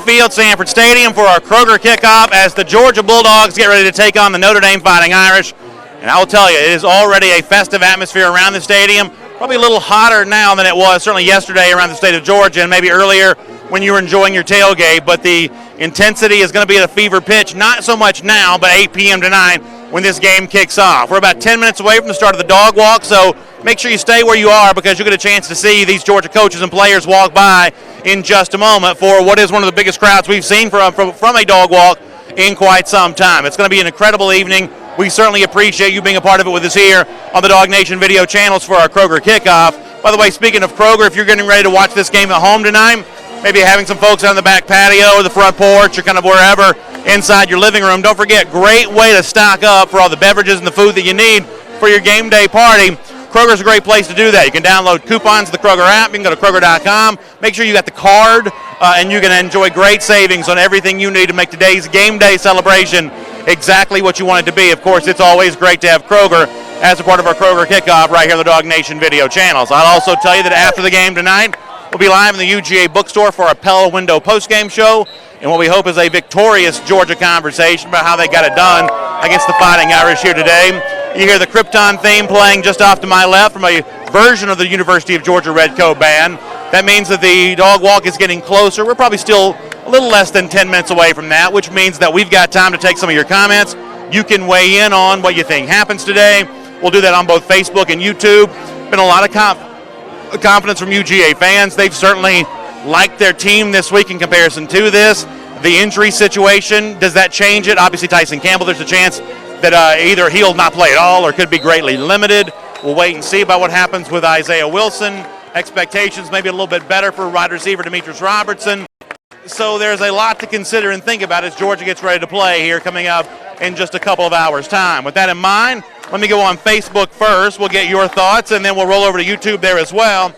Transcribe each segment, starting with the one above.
Field, Sanford Stadium, for our Kroger Kickoff as the Georgia Bulldogs get ready to take on the Notre Dame Fighting Irish. And I will tell you, it is already a festive atmosphere around the stadium. Probably a little hotter now than it was certainly yesterday around the state of Georgia and maybe earlier when you were enjoying your tailgate. But the intensity is going to be at a fever pitch, not so much now, but 8 p.m. tonight when this game kicks off. We're about 10 minutes away from the start of the DawgWalk, so make sure you stay where you are because you'll get a chance to see these Georgia coaches and players walk by in just a moment for what is one of the biggest crowds we've seen from a DawgWalk in quite some time. It's going to be an incredible evening. We certainly appreciate you being a part of it with us here on the DawgNation video channels for our Kroger Kickoff. By the way, speaking of Kroger, if you're getting ready to watch this game at home tonight, maybe having some folks on the back patio or the front porch or kind of wherever inside your living room, don't forget, great way to stock up for all the beverages and the food that you need for your game day party. Kroger's a great place to do that. You can download coupons to the Kroger app. You can go to Kroger.com. Make sure you got the card, and you can enjoy great savings on everything you need to make today's game day celebration exactly what you want it to be. Of course, it's always great to have Kroger as a part of our Kroger Kickoff right here on the DawgNation video channels. I'll also tell you that after the game tonight, we'll be live in the UGA bookstore for our Pella Window postgame show, and what we hope is a victorious Georgia conversation about how they got it done against the Fighting Irish here today. You hear the Krypton theme playing just off to my left from a version of the University of Georgia Redcoat Band. That means that the DawgWalk is getting closer. We're probably still a little less than 10 minutes away from that, which means that we've got time to take some of your comments. You can weigh in on what you think happens today. We'll do that on both Facebook and YouTube. Been a lot of confidence from UGA fans. They've certainly liked their team this week in comparison to this. The injury situation, does that change it? Obviously, Tyson Campbell, there's a chance that either he'll not play at all or could be greatly limited. We'll wait and see about what happens with Isaiah Wilson. Expectations maybe a little bit better for wide receiver Demetrius Robertson. So there's a lot to consider and think about as Georgia gets ready to play here coming up in just a couple of hours' time. With that in mind, let me go on Facebook first. We'll get your thoughts, and then we'll roll over to YouTube there as well.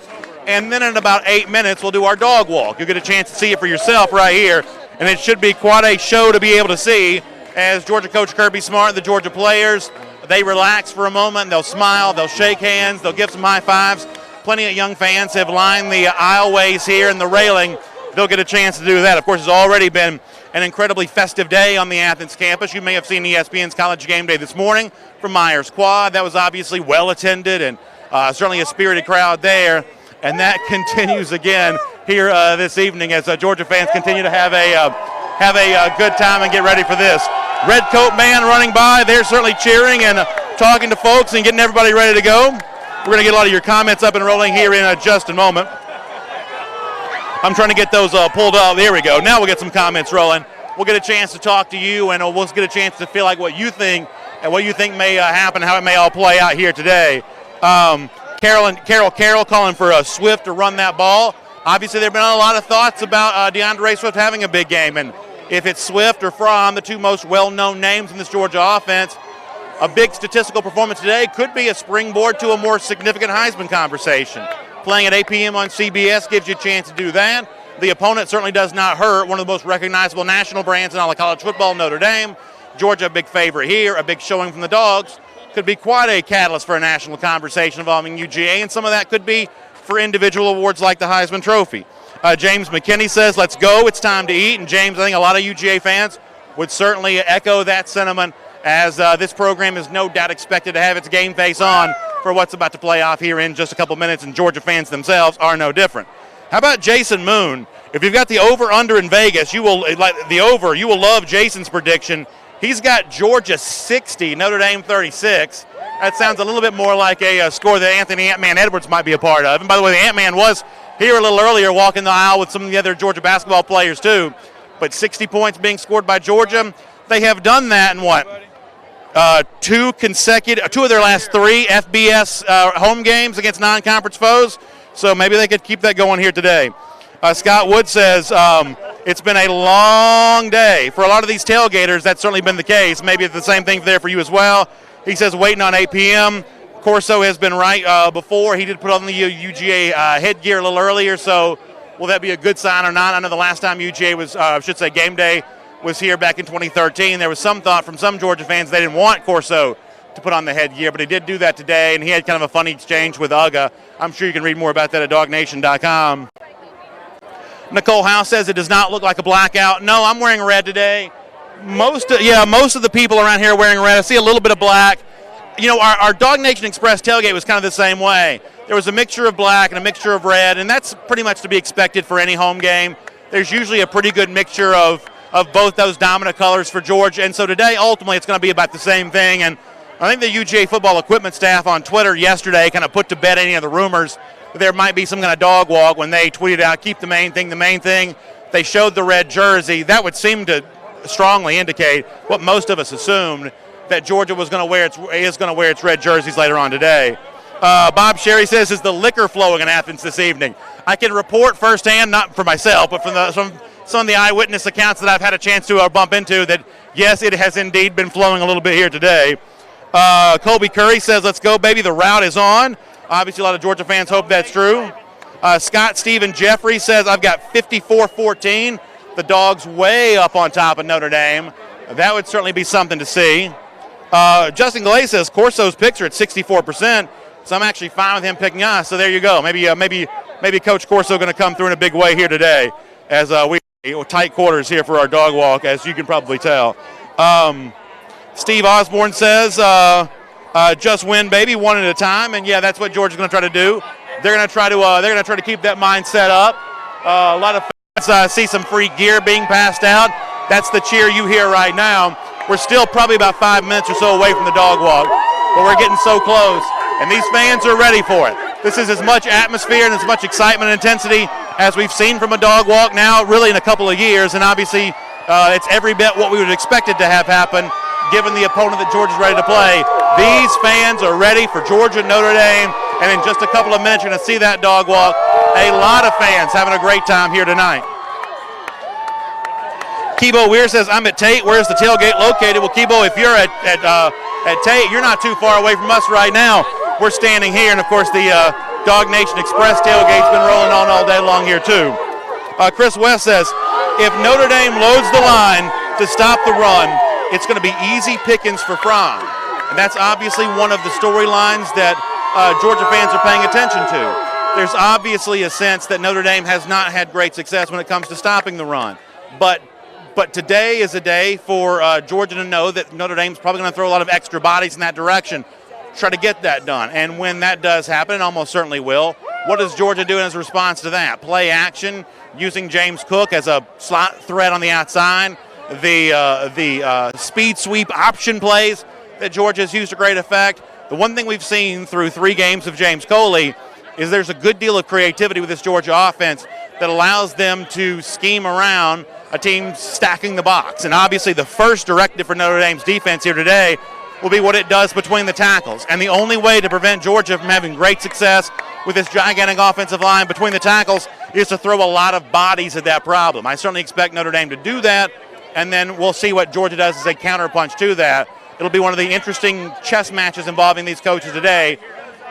And then in about 8 minutes, we'll do our DawgWalk. You'll get a chance to see it for yourself right here, and it should be quite a show to be able to see as Georgia coach Kirby Smart and the Georgia players, they relax for a moment, they'll smile, they'll shake hands, they'll give some high fives. Plenty of young fans have lined the aisleways here and the railing. They'll get a chance to do that. Of course, it's already been an incredibly festive day on the Athens campus. You may have seen ESPN's College Game Day this morning from Myers Quad. That was obviously well attended and certainly a spirited crowd there. And that continues again here this evening as Georgia fans continue to have a good time and get ready for this. Red Coat Band running by. They're certainly cheering and talking to folks and getting everybody ready to go. We're going to get a lot of your comments up and rolling here in just a moment. I'm trying to get those pulled up. There we go. Now we'll get some comments rolling. We'll get a chance to talk to you, and we'll get a chance to feel like what you think and what you think may happen, how it may all play out here today. Carol calling for Swift to run that ball. Obviously, there have been a lot of thoughts about DeAndre Swift having a big game, and if it's Swift or Fromm, the two most well-known names in this Georgia offense, a big statistical performance today could be a springboard to a more significant Heisman conversation. Playing at 8 p.m. on CBS gives you a chance to do that. The opponent certainly does not hurt. One of the most recognizable national brands in all of college football, Notre Dame. Georgia, a big favorite here, a big showing from the Dogs. Could be quite a catalyst for a national conversation involving UGA, and some of that could be for individual awards like the Heisman Trophy. James McKinney says, let's go, it's time to eat. And James, I think a lot of UGA fans would certainly echo that sentiment as this program is no doubt expected to have its game face on for what's about to play off here in just a couple minutes, and Georgia fans themselves are no different. How about Jason Moon? If you've got the over-under in Vegas, you will love Jason's prediction. He's got Georgia 60, Notre Dame 36. That sounds a little bit more like a score that Anthony Ant-Man Edwards might be a part of. And by the way, the Ant-Man was here a little earlier walking the aisle with some of the other Georgia basketball players too. But 60 points being scored by Georgia. They have done that in what? Two of their last three FBS home games against non-conference foes. So maybe they could keep that going here today. Scott Wood says it's been a long day. For a lot of these tailgaters, that's certainly been the case. Maybe it's the same thing there for you as well. He says waiting on 8 p.m. Corso has been right before. He did put on the UGA headgear a little earlier, so will that be a good sign or not? I know the last time UGA was, Game Day was here back in 2013. There was some thought from some Georgia fans they didn't want Corso to put on the headgear, but he did do that today, and he had kind of a funny exchange with UGA. I'm sure you can read more about that at DawgNation.com. Nicole House says it does not look like a blackout. No, I'm wearing red today. Most of the people around here are wearing red. I see a little bit of black. You know, our DawgNation Express tailgate was kind of the same way. There was a mixture of black and a mixture of red, and that's pretty much to be expected for any home game. There's usually a pretty good mixture of both those dominant colors for Georgia, and so today, ultimately, it's going to be about the same thing. And I think the UGA football equipment staff on Twitter yesterday kind of put to bed any of the rumors that there might be some kind of dog walk when they tweeted out, keep the main thing the main thing. They showed the red jersey. That would seem to strongly indicate what most of us assumed, that Georgia is going to wear its red jerseys later on today. Bob Sherry says, is the liquor flowing in Athens this evening? I can report firsthand, not for myself, but from some of the eyewitness accounts that I've had a chance to bump into, that yes, it has indeed been flowing a little bit here today. Colby Curry says, let's go, baby. The route is on. Obviously, a lot of Georgia fans hope that's true. Scott Stephen Jeffrey says, I've got 54-14. The Dogs way up on top of Notre Dame. That would certainly be something to see. Justin Galay says Corso's picks are at 64%, so I'm actually fine with him picking us. So there you go. Maybe Coach Corso going to come through in a big way here today, as we tight quarters here for our dog walk, as you can probably tell. Steve Osborne says, just win, baby, one at a time, and yeah, that's what Georgia's going to try to do. They're going to try to keep that mindset up. A lot of fans see some free gear being passed out. That's the cheer you hear right now. We're still probably about 5 minutes or so away from the dog walk, but we're getting so close, and these fans are ready for it. This is as much atmosphere and as much excitement and intensity as we've seen from a dog walk now really in a couple of years, and obviously it's every bit what we would expect it to have happen given the opponent that Georgia's ready to play. These fans are ready for Georgia Notre Dame, and in just a couple of minutes you're going to see that dog walk. A lot of fans having a great time here tonight. Kibo Weir says, I'm at Tate. Where's the tailgate located? Well, Kibo, if you're at Tate, you're not too far away from us right now. We're standing here, and, of course, the DawgNation Express tailgate's been rolling on all day long here, too. Chris West says, if Notre Dame loads the line to stop the run, it's going to be easy pickings for Fromm. And that's obviously one of the storylines that Georgia fans are paying attention to. There's obviously a sense that Notre Dame has not had great success when it comes to stopping the run. But today is a day for Georgia to know that Notre Dame's probably going to throw a lot of extra bodies in that direction, try to get that done. And when that does happen, it almost certainly will, what does Georgia do as a response to that? Play action, using James Cook as a slot threat on the outside, the speed sweep option plays that Georgia has used to great effect. The one thing we've seen through 3 games of James Coley is there's a good deal of creativity with this Georgia offense that allows them to scheme around a team stacking the box. And obviously the first directive for Notre Dame's defense here today will be what it does between the tackles. And the only way to prevent Georgia from having great success with this gigantic offensive line between the tackles is to throw a lot of bodies at that problem. I certainly expect Notre Dame to do that, and then we'll see what Georgia does as a counterpunch to that. It'll be one of the interesting chess matches involving these coaches today.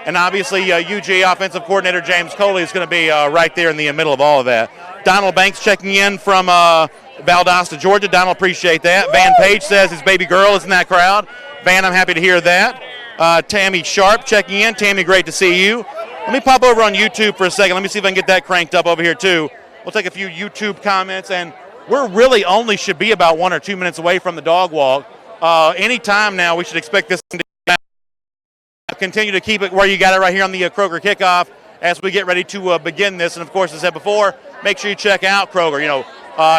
And obviously, UGA offensive coordinator James Coley is going to be right there in the middle of all of that. Donald Banks checking in from Valdosta, Georgia. Donald, appreciate that. Van Page says his baby girl is in that crowd. Van, I'm happy to hear that. Tammy Sharp checking in. Tammy, great to see you. Let me pop over on YouTube for a second. Let me see if I can get that cranked up over here, too. We'll take a few YouTube comments, and we're really only should be about 1 or 2 minutes away from the dog walk. Any time now, we should expect this to continue to keep it where you got it right here on the Kroger Kickoff as we get ready to begin this. And, of course, as I said before, make sure you check out Kroger. You know,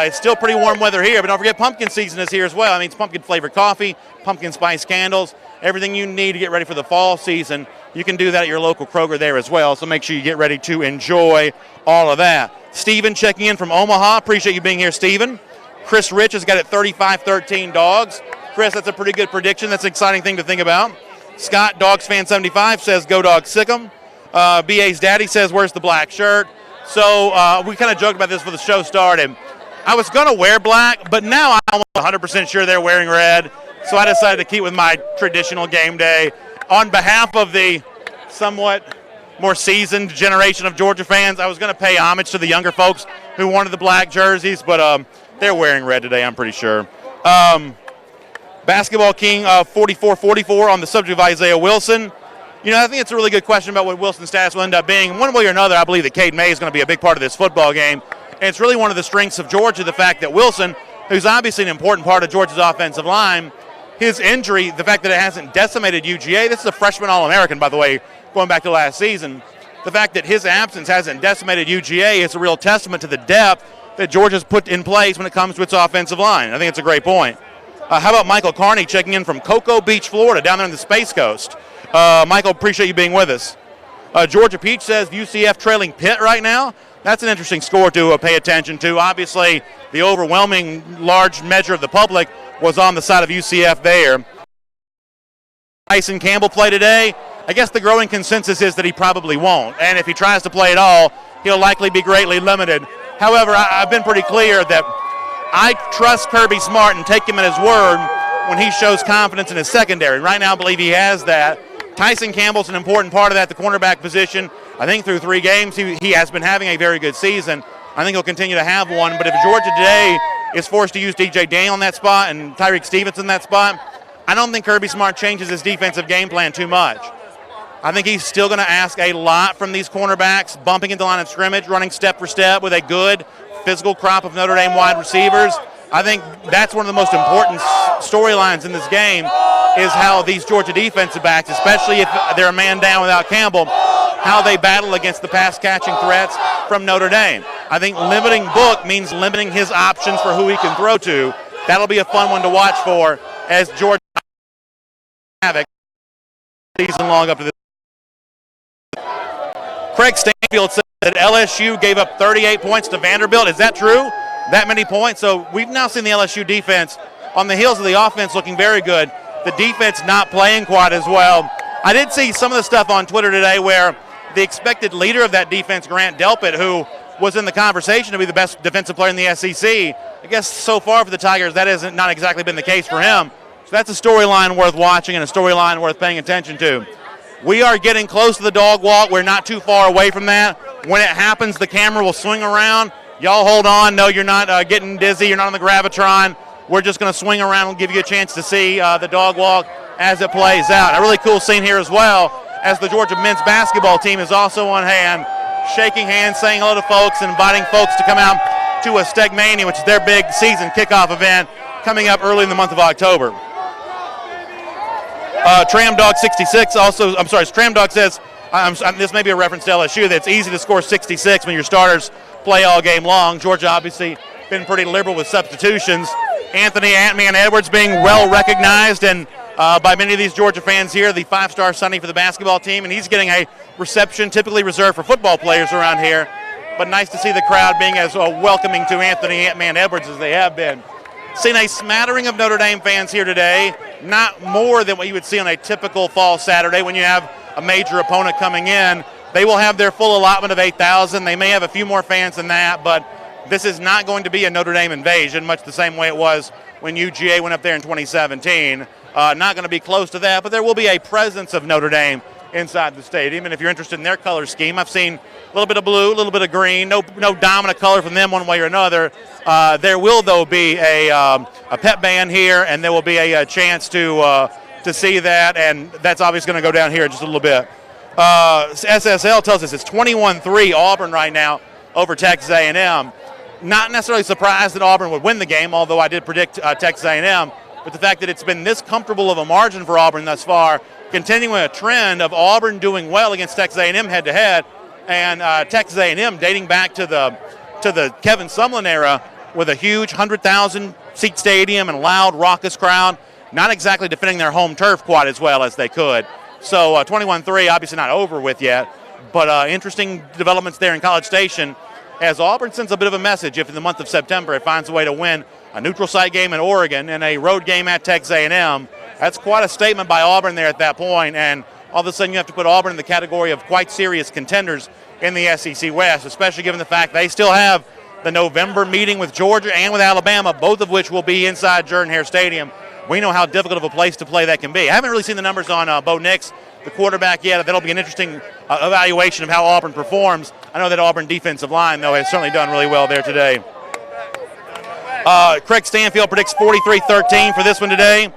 it's still pretty warm weather here, but don't forget pumpkin season is here as well. I mean, it's pumpkin-flavored coffee, pumpkin spice candles, everything you need to get ready for the fall season. You can do that at your local Kroger there as well, so make sure you get ready to enjoy all of that. Steven checking in from Omaha. Appreciate you being here, Steven. Chris Rich has got it 35-13 Dogs. Chris, that's a pretty good prediction. That's an exciting thing to think about. Scott, Dogs Fan 75, says, go Dogs, sick 'em. BA's daddy says, where's the black shirt? So we kind of joked about this before the show started. I was going to wear black, but now I'm 100% sure they're wearing red. So I decided to keep with my traditional game day. On behalf of the somewhat more seasoned generation of Georgia fans, I was going to pay homage to the younger folks who wanted the black jerseys, but they're wearing red today, I'm pretty sure. Basketball King 44-44 on the subject of Isaiah Wilson. You know, I think it's a really good question about what Wilson's status will end up being. One way or another, I believe that Cade May is going to be a big part of this football game. And it's really one of the strengths of Georgia, the fact that Wilson, who's obviously an important part of Georgia's offensive line, his injury, the fact that it hasn't decimated UGA, this is a freshman All-American, by the way, going back to last season. The fact that his absence hasn't decimated UGA is a real testament to the depth that Georgia's put in place when it comes to its offensive line. I think it's a great point. How about Michael Carney checking in from Cocoa Beach, Florida, down there on the Space Coast? Michael, appreciate you being with us. Georgia Peach says UCF trailing Pitt right now. That's an interesting score to pay attention to. Obviously, the overwhelming large measure of the public was on the side of UCF there. Tyson Campbell play today. I guess the growing consensus is that he probably won't. And if he tries to play at all, he'll likely be greatly limited. However, I've been pretty clear that I trust Kirby Smart and take him at his word when he shows confidence in his secondary. Right now, I believe he has that. Tyson Campbell's an important part of that, the cornerback position. I think through 3 games, he has been having a very good season. I think he'll continue to have one. But if Georgia today is forced to use DJ Daniel in that spot and Tyreek Stevenson in that spot, I don't think Kirby Smart changes his defensive game plan too much. I think he's still going to ask a lot from these cornerbacks, bumping into the line of scrimmage, running step for step with a good physical crop of Notre Dame wide receivers. I think that's one of the most important storylines in this game is how these Georgia defensive backs, especially if they're a man down without Campbell, how they battle against the pass-catching threats from Notre Dame. I think limiting Book means limiting his options for who he can throw to. That'll be a fun one to watch for as Georgia havoc season long up to this. Craig Stanfield said that LSU gave up 38 points to Vanderbilt. Is that true? That many points? So we've now seen the LSU defense on the heels of the offense looking very good. The defense not playing quite as well. I did see some of the stuff on Twitter today where the expected leader of that defense, Grant Delpit, who was in the conversation to be the best defensive player in the SEC, I guess so far for the Tigers that has not exactly been the case for him. So that's a storyline worth watching and a storyline worth paying attention to. We are getting close to the dog walk. We're not too far away from that. When it happens, the camera will swing around. Y'all hold on. No, you're not getting dizzy. You're not on the Gravitron. We're just going to swing around and give you a chance to see the dog walk as it plays out. A really cool scene here as well, as the Georgia men's basketball team is also on hand, shaking hands, saying hello to folks, and inviting folks to come out to a Stegmania, which is their big season kickoff event coming up early in the month of October. Tramdog66 also, Tramdog says, this may be a reference to LSU, that it's easy to score 66 when your starters play all game long. Georgia obviously been pretty liberal with substitutions. Anthony Ant-Man Edwards being well recognized and by many of these Georgia fans here, the 5-star Sonny for the basketball team, and he's getting a reception typically reserved for football players around here. But nice to see the crowd being as welcoming to Anthony Ant-Man Edwards as they have been. Seen a smattering of Notre Dame fans here today, not more than what you would see on a typical fall Saturday when you have a major opponent coming in. They will have their full allotment of 8,000. They may have a few more fans than that, but this is not going to be a Notre Dame invasion, much the same way it was when UGA went up there in 2017. Not going to be close to that, but there will be a presence of Notre Dame inside the stadium. And if you're interested in their color scheme, I've seen a little bit of blue, a little bit of green, no dominant color from them one way or another. There will, though, be a pep band here, and there will be a chance to see that, and that's obviously going to go down here in just a little bit. SSL tells us it's 21-3 Auburn right now over Texas A&M. Not necessarily surprised that Auburn would win the game, although I did predict Texas A&M. But the fact that it's been this comfortable of a margin for Auburn thus far, continuing a trend of Auburn doing well against Texas A&M head-to-head, and Texas A&M dating back to the Kevin Sumlin era with a huge 100,000-seat stadium and a loud, raucous crowd, not exactly defending their home turf quite as well as they could. So 21-3, obviously not over with yet, but interesting developments there in College Station as Auburn sends a bit of a message if in the month of September it finds a way to win a neutral site game in Oregon and a road game at Texas A&M. That's quite a statement by Auburn there at that point, and all of a sudden you have to put Auburn in the category of quite serious contenders in the SEC West, especially given the fact they still have the November meeting with Georgia and with Alabama, both of which will be inside Jordan-Hare Stadium. We know how difficult of a place to play that can be. I haven't really seen the numbers on Bo Nix, the quarterback, yet. That'll be an interesting evaluation of how Auburn performs. I know that Auburn defensive line, though, has certainly done really well there today. Craig Stanfield predicts 43-13 for this one today.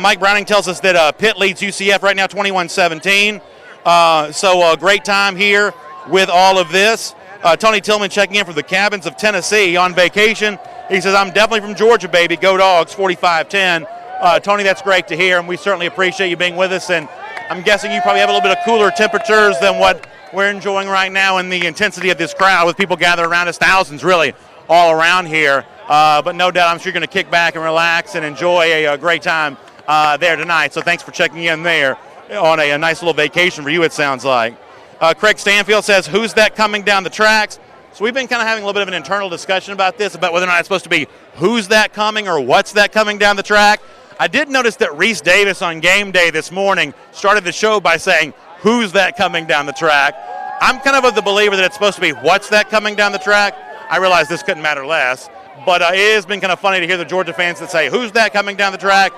Mike Browning tells us that Pitt leads UCF right now 21-17. So a great time here with all of this. Tony Tillman checking in from the cabins of Tennessee on vacation. He says, I'm definitely from Georgia, baby. Go Dogs, 45-10. Tony, that's great to hear, and we certainly appreciate you being with us. And I'm guessing you probably have a little bit of cooler temperatures than what we're enjoying right now in the intensity of this crowd with people gathered around us, thousands really all around here. But no doubt I'm sure you're going to kick back and relax and enjoy a great time there tonight. So thanks for checking in there on a nice little vacation for you, it sounds like. Craig Stanfield says, who's that coming down the tracks? So we've been kind of having a little bit of an internal discussion about this, about whether or not it's supposed to be who's that coming or what's that coming down the track. I did notice that Reese Davis on Game Day this morning started the show by saying, who's that coming down the track? I'm kind of the believer that it's supposed to be what's that coming down the track. I realize this couldn't matter less, but it has been kind of funny to hear the Georgia fans that say, who's that coming down the track,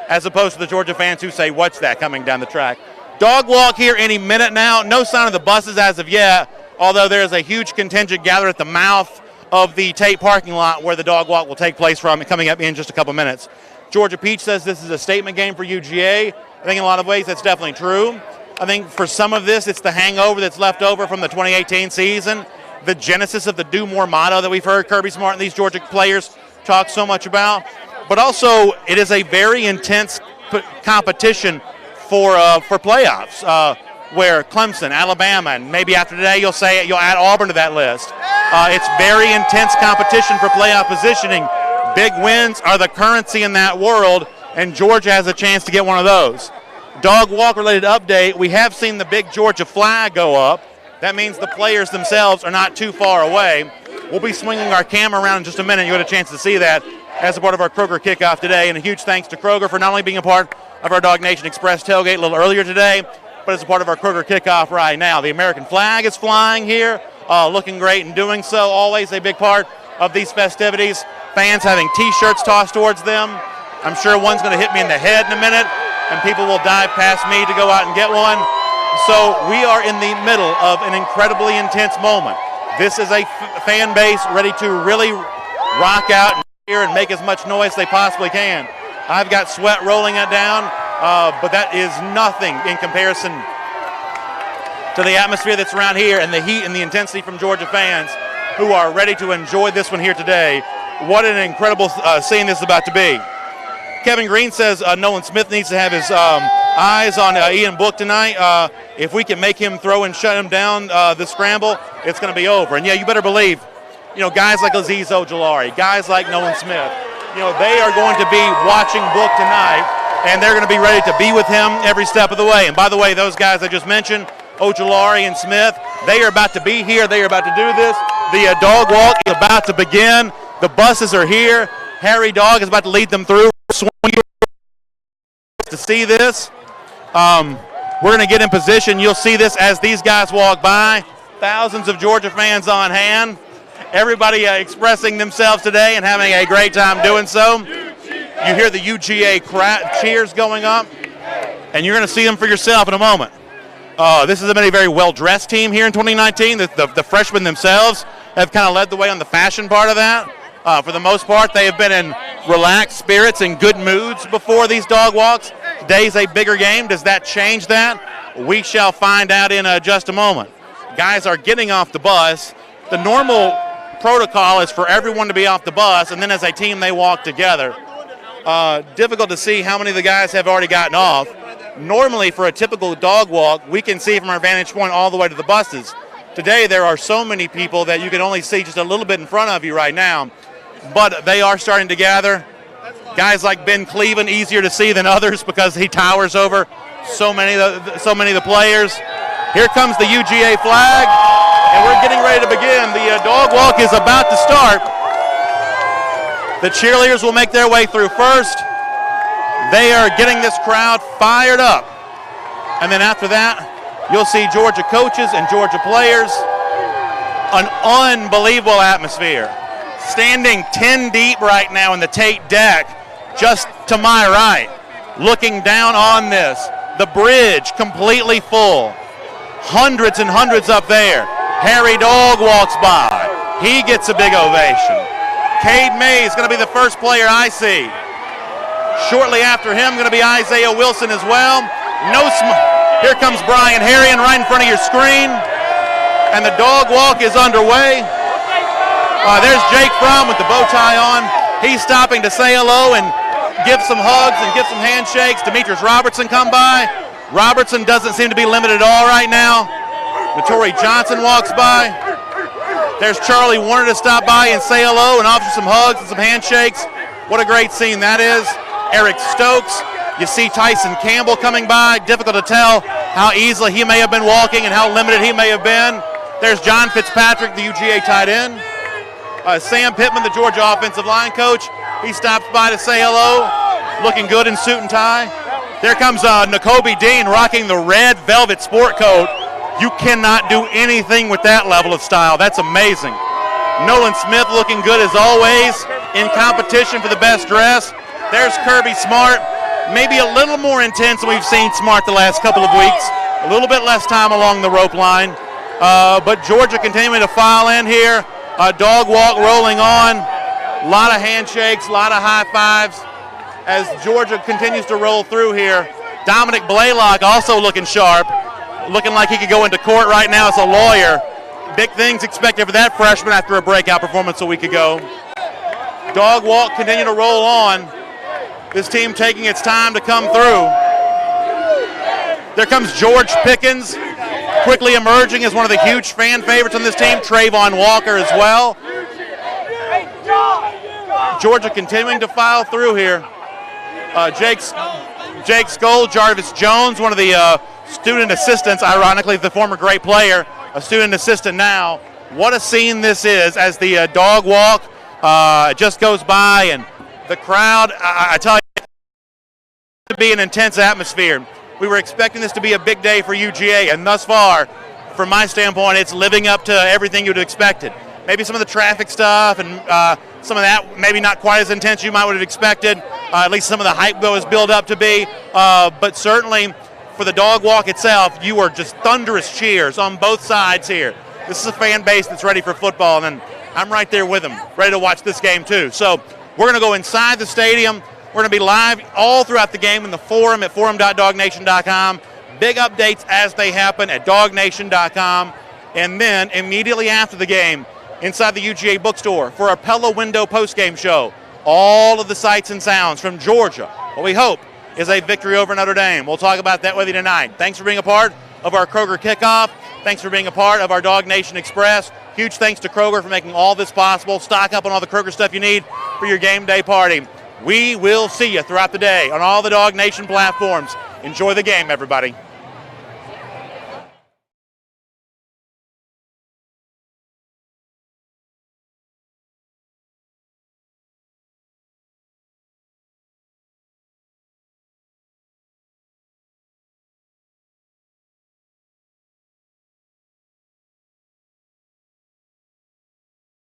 as opposed to the Georgia fans who say, what's that coming down the track? DawgWalk here any minute now. No sign of the buses as of yet, although there is a huge contingent gathered at the mouth of the Tate parking lot where the DawgWalk will take place from, coming up in just a couple minutes. Georgia Peach says this is a statement game for UGA. I think in a lot of ways that's definitely true. I think for some of this, it's the hangover that's left over from the 2018 season, the genesis of the Do More motto that we've heard Kirby Smart and these Georgia players talk so much about. But also, it is a very intense competition for playoffs, where Clemson, Alabama, and maybe after today you'll add Auburn to that list. It's very intense competition for playoff positioning. Big wins are the currency in that world, and Georgia has a chance to get one of those. DawgWalk related update, we have seen the big Georgia flag go up. That means the players themselves are not too far away. We'll be swinging our camera around in just a minute. You had a chance to see that as a part of our Kroger Kickoff today. And a huge thanks to Kroger for not only being a part of our DawgNation Express tailgate a little earlier today, but as a part of our Kroger Kickoff right now. The American flag is flying here, looking great and doing so. Always a big part of these festivities. Fans having T-shirts tossed towards them. I'm sure one's going to hit me in the head in a minute, and people will dive past me to go out and get one. So we are in the middle of an incredibly intense moment. This is a fan base ready to really rock out and cheer and make as much noise as they possibly can. I've got sweat rolling it down, but that is nothing in comparison to the atmosphere that's around here and the heat and the intensity from Georgia fans who are ready to enjoy this one here today. What an incredible scene this is about to be. Kevin Green says Nolan Smith needs to have his eyes on Ian Book tonight. If we can make him throw and shut him down the scramble, it's going to be over. And yeah, you better believe, guys like Azeez Ojulari, guys like Nolan Smith, they are going to be watching Book tonight, and they're going to be ready to be with him every step of the way. And by the way, those guys I just mentioned, Ojulari and Smith, they are about to be here. They are about to do this. The DawgWalk is about to begin. The buses are here. Harry Dawg is about to lead them through. To see this, we're going to get in position. You'll see this as these guys walk by. Thousands of Georgia fans on hand. Everybody expressing themselves today and having a great time doing so. You hear the UGA cheers going up, and you're going to see them for yourself in a moment. This has been a very well-dressed team here in 2019. The freshmen themselves have kind of led the way on the fashion part of that. For the most part, they have been in relaxed spirits and good moods before these DawgWalks. Today's a bigger game. Does that change that? We shall find out in just a moment. Guys are getting off the bus. The normal protocol is for everyone to be off the bus, and then as a team they walk together. Difficult to see how many of the guys have already gotten off. Normally, for a typical DawgWalk, we can see from our vantage point all the way to the buses. Today, there are so many people that you can only see just a little bit in front of you right now. But they are starting to gather. Guys like Ben Cleveland, easier to see than others because he towers over so many of the players. Here comes the UGA flag, and we're getting ready to begin. The DawgWalk is about to start. The cheerleaders will make their way through first. They are getting this crowd fired up. And then after that, you'll see Georgia coaches and Georgia players. An unbelievable atmosphere. Standing 10 deep right now in the Tate deck, just to my right, looking down on this. The bridge completely full. Hundreds and hundreds up there. Harry Dawg walks by. He gets a big ovation. Cade May is going to be the first player I see. Shortly after him, going to be Isaiah Wilson as well. Here comes Brian Harrion right in front of your screen. and the dog walk is underway. There's Jake Fromm with the bow tie on. He's stopping to say hello and give some hugs and give some handshakes. Demetrius Robertson come by. Robertson doesn't seem to be limited at all right now. Notori Johnson walks by. There's Charlie Warner to stop by and say hello and offer some hugs and some handshakes. What a great scene that is. Eric Stokes. You see Tyson Campbell coming by. Difficult to tell how easily he may have been walking and how limited he may have been. There's John Fitzpatrick, the UGA tight end. Sam Pittman, the Georgia offensive line coach. He stops by to say hello, looking good in suit and tie. There comes Nakobe Dean rocking the red velvet sport coat. You cannot do anything with that level of style. That's amazing. Nolan Smith looking good as always, in competition for the best dress. There's Kirby Smart, maybe a little more intense than we've seen Smart the last couple of weeks. A little bit less time along the rope line. But Georgia continuing to file in here. Dog walk rolling on. A lot of handshakes, a lot of high fives as Georgia continues to roll through here. Dominic Blaylock also looking sharp, looking like he could go into court right now as a lawyer. Big things expected for that freshman after a breakout performance a week ago. Dog walk continue to roll on. This team taking its time to come through. There comes George Pickens, quickly emerging as one of the huge fan favorites on this team. Trayvon Walker as well. Georgia continuing to file through here. Jake Skoll, Jarvis Jones, one of the student assistants, ironically the former great player, a student assistant now. What a scene this is as the dog walk just goes by, and the crowd, I tell you, to be an intense atmosphere. We were expecting this to be a big day for UGA, and thus far, from my standpoint, it's living up to everything you'd have expected. Maybe some of the traffic stuff and some of that maybe not quite as intense as you might would have expected. At least some of the hype that was built up to be. But certainly for the dog walk itself, you are just thunderous cheers on both sides here. This is a fan base that's ready for football, and I'm right there with them, ready to watch this game too. So we're going to go inside the stadium. We're going to be live all throughout the game in the forum at forum.DawgNation.com. Big updates as they happen at DawgNation.com. And then immediately after the game, inside the UGA bookstore for our Pella Window postgame show. All of the sights and sounds from Georgia. What we hope is a victory over Notre Dame. We'll talk about that with you tonight. Thanks for being a part of our Kroger Kickoff. Thanks for being a part of our DawgNation Express. Huge thanks to Kroger for making all this possible. Stock up on all the Kroger stuff you need for your game day party. We will see you throughout the day on all the DawgNation platforms. Enjoy the game, everybody.